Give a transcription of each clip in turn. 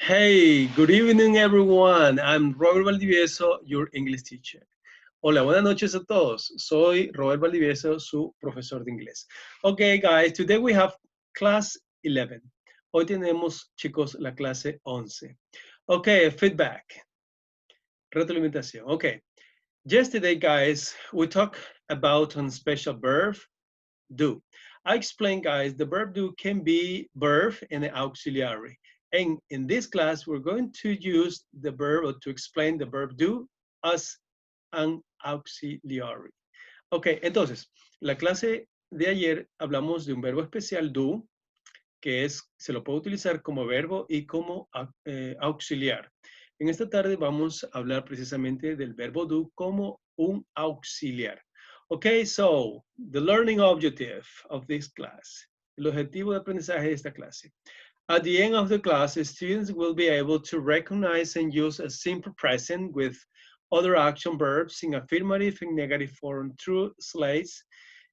Hey, good evening everyone. I'm Robert Valdivieso, your English teacher. Hola, buenas noches a todos. Soy Robert Valdivieso, su profesor de inglés. Okay, guys, today we have class 11. Hoy tenemos, chicos, la clase 11. Okay, feedback. Retroalimentación. Okay. Yesterday, guys, we talked about a special verb, do. I explained, guys, the verb do can be verb and an auxiliary. And in this class, we're going to use the verb or to explain the verb do as an auxiliary. Ok, entonces, la clase de ayer hablamos de un verbo especial, do, que se lo puede utilizar como verbo y como auxiliar. En esta tarde vamos a hablar precisamente del verbo do como un auxiliar. Okay, so the learning objective of this class, el objetivo de aprendizaje de esta clase. At the end of the class, students will be able to recognize and use a simple present with other action verbs in affirmative and negative form through slides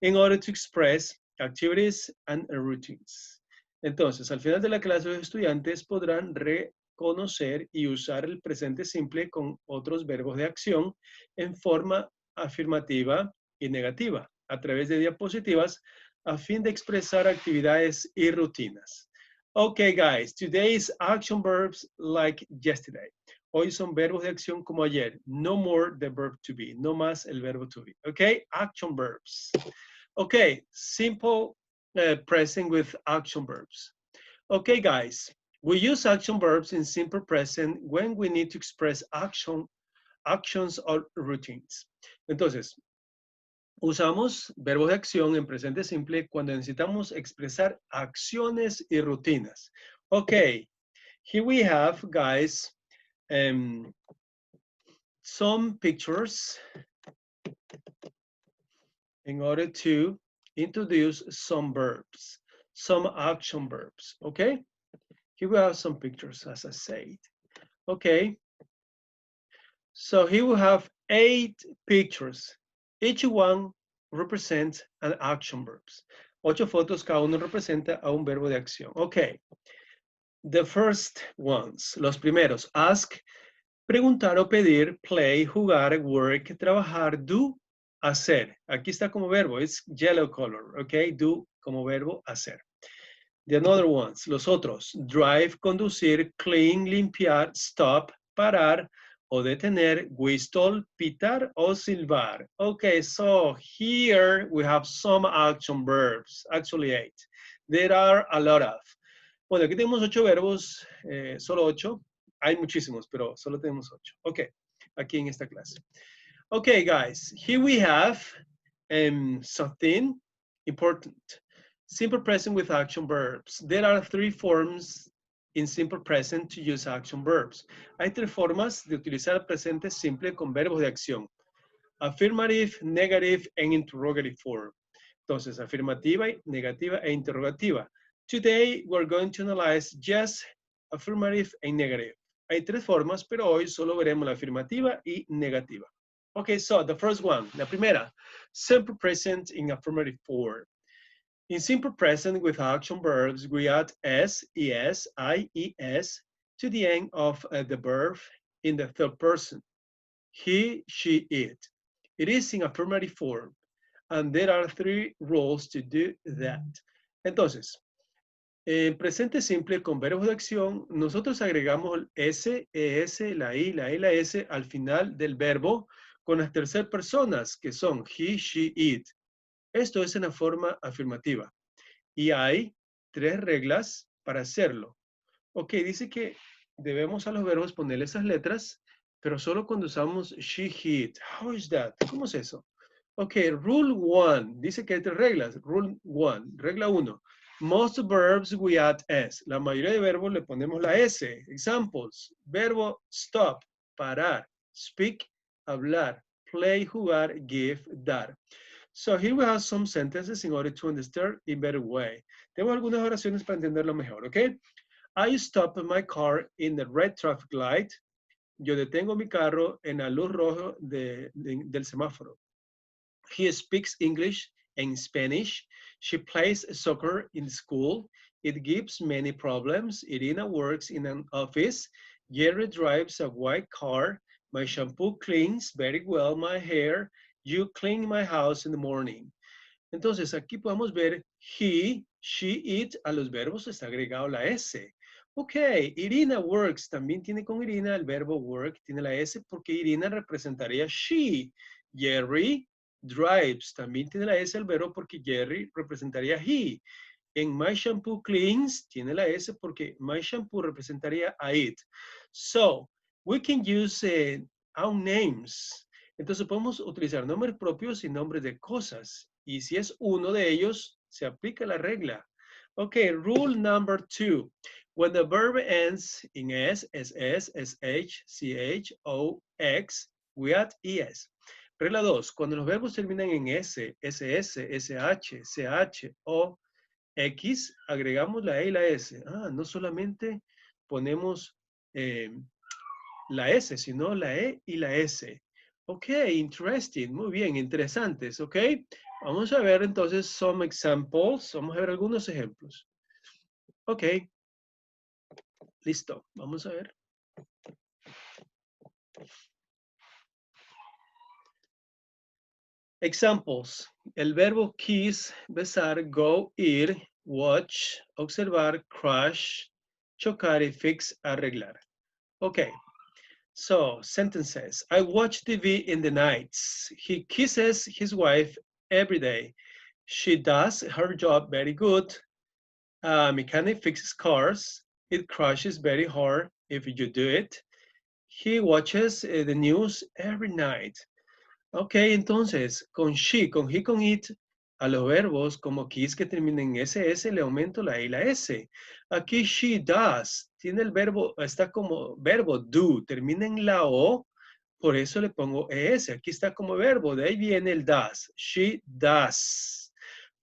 in order to express activities and routines. Entonces, al final de la clase, los estudiantes podrán reconocer y usar el presente simple con otros verbos de acción en forma afirmativa y negativa a través de diapositivas a fin de expresar actividades y rutinas. Okay, guys, today's action verbs like yesterday. Hoy son verbos de acción como ayer. No more the verb to be. No más el verbo to be. Okay, action verbs. Okay, simple present with action verbs. Okay, guys, we use action verbs in simple present when we need to express actions or routines. Entonces, usamos verbos de acción en presente simple cuando necesitamos expresar acciones y rutinas. Okay, here we have, guys, some pictures in order to introduce some verbs, some action verbs, okay? Here we have some pictures, as I said. Okay, so here we have 8 pictures. Each one represents an action verbs. 8 fotos, cada uno representa a un verbo de acción. Okay, the first ones, los primeros, ask, preguntar o pedir, play, jugar, work, trabajar, do, hacer. Aquí está como verbo, it's yellow color, okay? Do como verbo, hacer. The other ones, los otros, drive, conducir, clean, limpiar, stop, parar o detener, whistle, pitar o silbar. Okay, so here we have some action verbs, actually 8. There are a lot of. Bueno, aquí tenemos 8 verbos, solo 8. Hay muchísimos, pero solo tenemos 8. Ok, aquí en esta clase. Okay, guys, here we have something important. Simple present with action verbs. There are 3 forms in simple present to use action verbs. Hay 3 formas de utilizar el presente simple con verbos de acción. Affirmative, negative, and interrogative form. Entonces, afirmativa, negativa e interrogativa. Today, we're going to analyze just affirmative and negative. Hay 3 formas, pero hoy solo veremos la afirmativa y negativa. Okay, so the first one, la primera, simple present in affirmative form. In simple present with action verbs, we add s, es, I, es to the end of the verb in the third person. He, she, it. It is in affirmative form, and there are 3 rules to do that. Entonces, en presente simple con verbos de acción, nosotros agregamos el S, ES, la I, la E, la S al final del verbo con las terceras personas que son he, she, it. Esto es en la forma afirmativa. Y hay 3 reglas para hacerlo. Ok, dice que debemos a los verbos ponerle esas letras, pero solo cuando usamos she, he, it. How is that? ¿Cómo es eso? Ok, rule 1. Dice que hay 3 reglas. Rule 1. Regla 1. Most verbs we add S. La mayoría de verbos le ponemos la S. Examples. Verbo stop, parar. Speak, hablar. Play, jugar. Give, dar. So here we have some sentences in order to understand in better way. Tengo algunas oraciones para entenderlo mejor, ¿ok? I stop my car in the red traffic light. Yo detengo mi carro en la luz roja del semáforo. He speaks English and Spanish. She plays soccer in school. It gives many problems. Irina works in an office. Jerry drives a white car. My shampoo cleans very well my hair. You clean my house in the morning. Entonces, aquí podemos ver he, she, it, a los verbos está agregado la S. Ok, Irina works, también tiene con Irina el verbo work, tiene la S porque Irina representaría she. Jerry drives, también tiene la S el verbo porque Jerry representaría he. En my shampoo cleans, tiene la S porque my shampoo representaría a it. So, we can use our names. Entonces podemos utilizar nombres propios y nombres de cosas. Y si es uno de ellos, se aplica la regla. Okay, rule number 2. When the verb ends in S, SS, SH, CH, O, X, we add ES. Regla 2. Cuando los verbos terminan en S, SS, SH, CH, O, X, agregamos la E y la S. Ah, no solamente ponemos la S, sino la E y la S. Ok, interesting, muy bien, interesantes, ok. Vamos a ver entonces some examples, vamos a ver algunos ejemplos. Ok, listo, vamos a ver. Examples, el verbo kiss, besar, go, ir, watch, observar, crush, chocar y fix, arreglar. Ok. So, sentences. I watch TV in the nights. He kisses his wife every day. She does her job very good. A mechanic fixes cars. It crashes very hard if you do it. He watches the news every night. Ok, entonces, con she, con he, con it, a los verbos como kiss que terminen en SS le aumento la I y la S. Aquí she does, tiene el verbo, está como verbo do, termina en la O, por eso le pongo ES. Aquí está como verbo, de ahí viene el does. She does.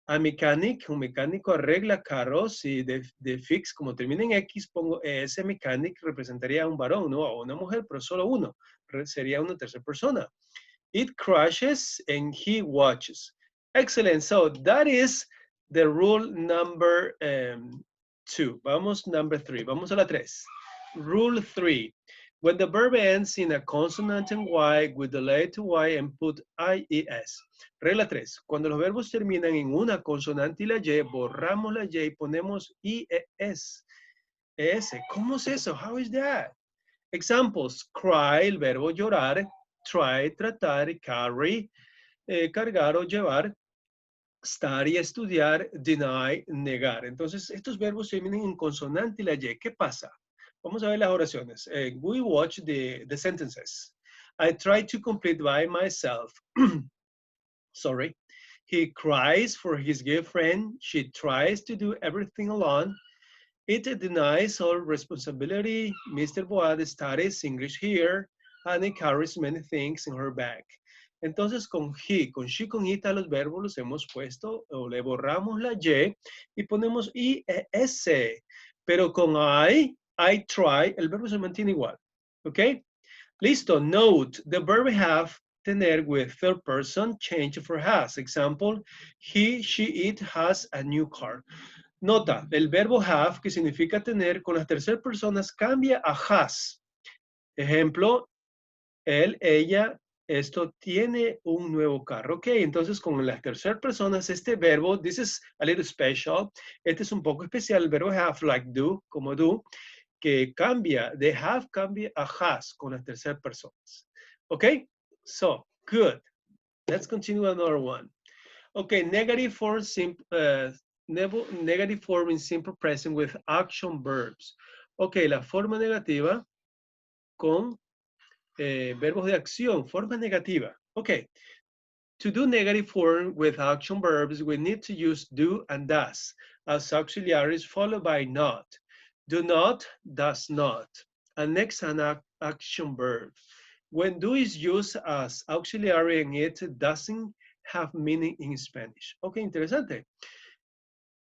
A mechanic, un mecánico arregla carros y de fix, como termina en X, pongo ES mechanic, representaría a un varón, no a una mujer, pero solo uno. Sería una tercera persona. It crashes and he watches. Excellent. So that is the rule number 2. Vamos, number 3. Vamos a la 3. Rule 3. When the verb ends in a consonant and Y, we delay to Y and put IES. Regla 3. Cuando los verbos terminan en una consonante y la Y, borramos la Y y ponemos IES. ES. ¿Cómo es eso? How is that? Examples. Cry, el verbo llorar. Try, tratar, carry, cargar o llevar, study, estudiar, deny, negar. Entonces, estos verbos terminan en consonante y la Y. ¿Qué pasa? Vamos a ver las oraciones. We watch the sentences. I try to complete by myself. Sorry. He cries for his girlfriend. She tries to do everything alone. It denies all responsibility. Mr. Boad studies English here. Annie carries many things in her bag. Entonces, con he, con she, con it, a los verbos los hemos puesto, o le borramos la Y y ponemos IES. Pero con I try, el verbo se mantiene igual. ¿Ok? Listo. Note, the verb have, tener with third person, change for has. Example, he, she, it has a new car. Nota, el verbo have, que significa tener, con las terceras personas cambia a has. Ejemplo, él, ella, esto tiene un nuevo carro. Ok, entonces con las terceras personas, este verbo, this is a little special, este es un poco especial, el verbo have, like do, como do, que cambia, de have cambia a has con las terceras personas. Ok, so, good. Let's continue another one. Okay, negative form, negative form in simple present with action verbs. Okay, la forma negativa con verbos de acción, forma negativa. Okay, to do negative form with action verbs, we need to use do and does as auxiliaries followed by not. Do not, does not. And next, an action verb. When do is used as auxiliary and it doesn't have meaning in Spanish. Ok, interesante.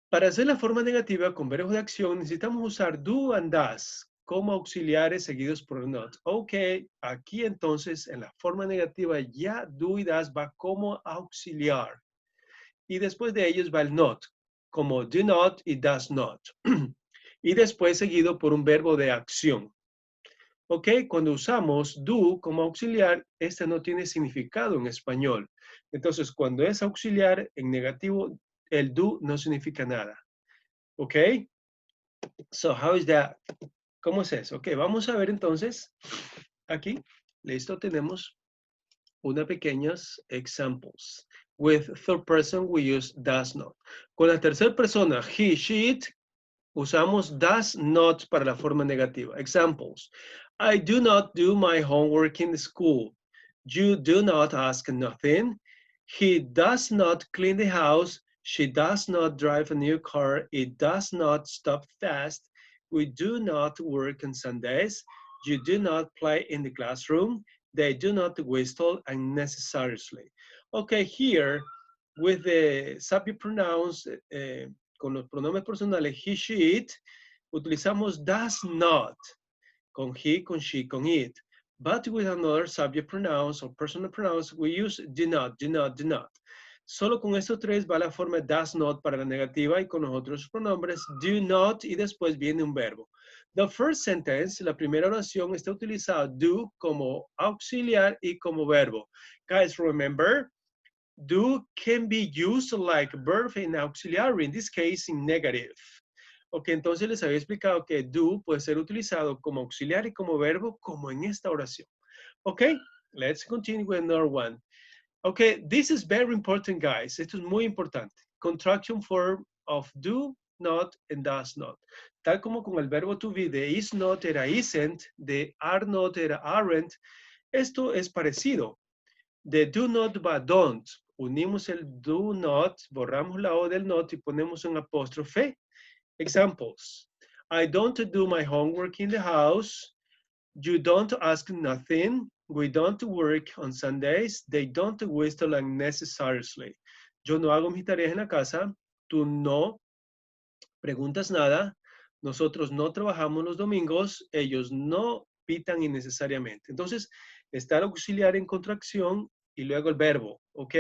Para hacer la forma negativa con verbos de acción necesitamos usar do and does como auxiliares seguidos por not. Ok, aquí entonces en la forma negativa ya do y does va como auxiliar. Y después de ellos va el not. como do not y does not. Y después seguido por un verbo de acción. ¿Ok? Cuando usamos do como auxiliar, este no tiene significado en español. Entonces, cuando es auxiliar en negativo, el do no significa nada. ¿Ok? So, how is that? ¿Cómo es eso? Ok, vamos a ver entonces. Aquí, listo, tenemos unas pequeñas examples. With third person, we use does not. Con la tercera persona, he, she, it, usamos does not para la forma negativa. Examples. I do not do my homework in school. You do not ask nothing. He does not clean the house. She does not drive a new car. It does not stop fast. We do not work on Sundays. You do not play in the classroom. They do not whistle unnecessarily. Okay, here with the subject pronouns, con los pronombres personales he, she, it, utilizamos does not, con he, con she, con it. But with another subject pronouns or personal pronouns, we use do not, do not, do not. Solo con estos tres va la forma does not para la negativa y con los otros pronombres do not y después viene un verbo. The first sentence, la primera oración, está utilizada do como auxiliar y como verbo. Guys, remember, do can be used like verb in auxiliary, in this case in negative. Ok, entonces les había explicado que do puede ser utilizado como auxiliar y como verbo, como en esta oración. Ok, let's continue with another one. Ok, this is very important, guys. Esto es muy importante. Contraction form of do, not, and does not. Tal como con el verbo to be, de is not era isn't, de are not era aren't. Esto es parecido. De do not va don't. Unimos el do not, borramos la O del not y ponemos un apóstrofe. Examples. I don't do my homework in the house. You don't ask nothing. We don't work on Sundays. They don't whistle unnecessarily. Yo no hago mis tareas en la casa. Tú no preguntas nada. Nosotros no trabajamos los domingos. Ellos no pitan innecesariamente. Entonces, está el auxiliar en contracción y luego el verbo, ¿ok?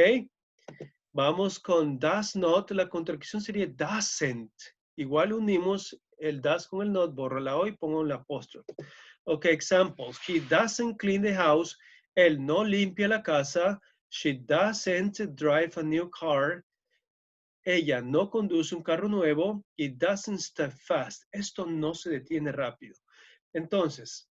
Vamos con does not, la contracción sería doesn't. Igual unimos el does con el not, borro la O y pongo un apóstrofe. Ok, examples. He doesn't clean the house. Él no limpia la casa. She doesn't drive a new car. Ella no conduce un carro nuevo. It doesn't step fast. Esto no se detiene rápido. Entonces,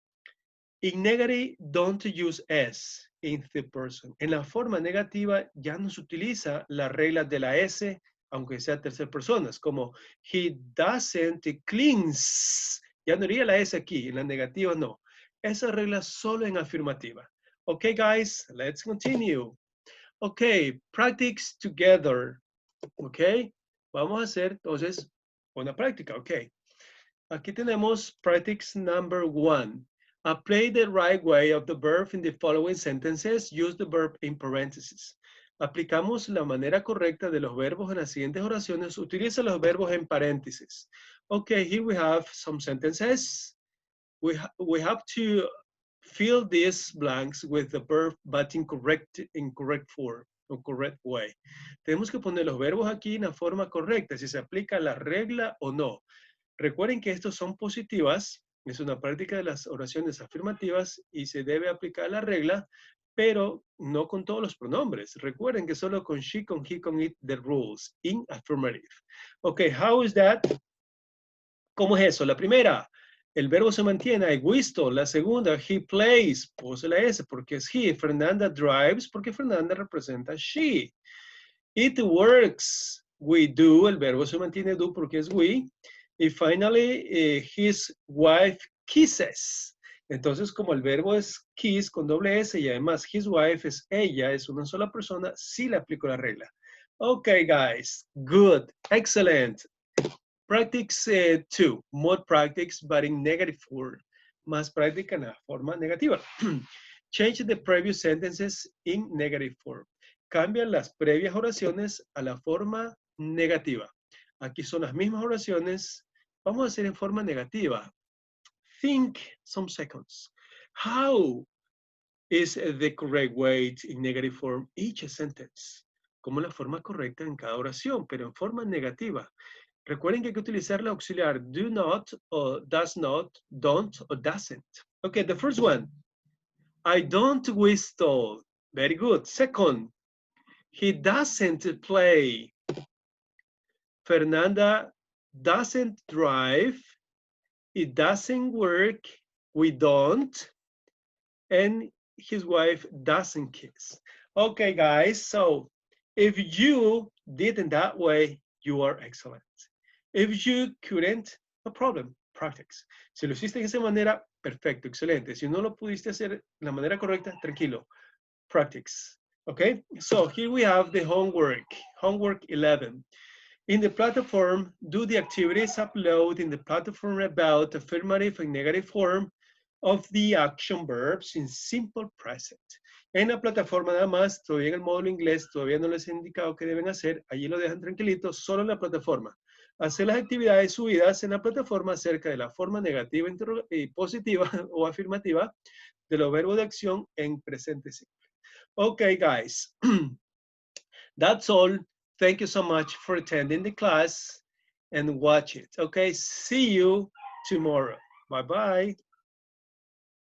in negative, don't use S in the person. En la forma negativa ya no se utiliza la regla de la S, aunque sea tercera persona, como he doesn't cleans. Ya no iría la S aquí, en la negativa no. Esa regla solo en afirmativa. Okay, guys, let's continue. Okay, practice together. Okay, vamos a hacer entonces una práctica. Okay. Aquí tenemos practice number 1. Apply the right way of the verb in the following sentences. Use the verb in parentheses. Aplicamos la manera correcta de los verbos en las siguientes oraciones. Utiliza los verbos en paréntesis. Okay, here we have some sentences. We have to fill these blanks with the verb, but in correct form, o correct way. Tenemos que poner los verbos aquí en la forma correcta, si se aplica la regla o no. Recuerden que estos son positivas, es una práctica de las oraciones afirmativas y se debe aplicar la regla, pero no con todos los pronombres. Recuerden que solo con she, con he, con it, the rules in affirmative. Okay, how is that? ¿Cómo es eso? La primera, el verbo se mantiene, I visto. La segunda, he plays, puse la S porque es he. Fernanda drives porque Fernanda representa she. It works. We do, el verbo se mantiene do porque es we. Y finally, his wife kisses. Entonces, como el verbo es kiss con doble S y además his wife es ella, es una sola persona, sí le aplico la regla. Okay, guys. Good. Excellent. Practice 2. More practice, but in negative form. Más práctica en la forma negativa. Change the previous sentences in negative form. Cambian las previas oraciones a la forma negativa. Aquí son las mismas oraciones. Vamos a hacer en forma negativa. Think some seconds. How is the correct way in negative form each sentence? como la forma correcta en cada oración, pero en forma negativa. Recuerden que hay que utilizar la auxiliar do not, or does not, don't, or doesn't. Okay, the first one. I don't whistle. Very good. Second, he doesn't play. Fernanda doesn't drive. It doesn't work. We don't. And his wife doesn't kiss. Okay, guys. So if you did it that way, you are excellent. If you couldn't, no problem. Practice. Si lo hiciste de esa manera, perfecto, excelente. Si no lo pudiste hacer de la manera correcta, tranquilo. Practice. Okay, so here we have the homework. Homework 11. In the platform, do the activities upload in the platform about affirmative and negative form of the action verbs in simple present. En la plataforma nada más, todavía en el módulo inglés, todavía no les he indicado qué deben hacer, allí lo dejan tranquilito, solo en la plataforma. Hacer las actividades subidas en la plataforma acerca de la forma negativa y positiva o afirmativa de los verbos de acción en presente simple. Okay, guys, that's all. Thank you so much for attending the class and watch it. Okay, see you tomorrow. Bye-bye.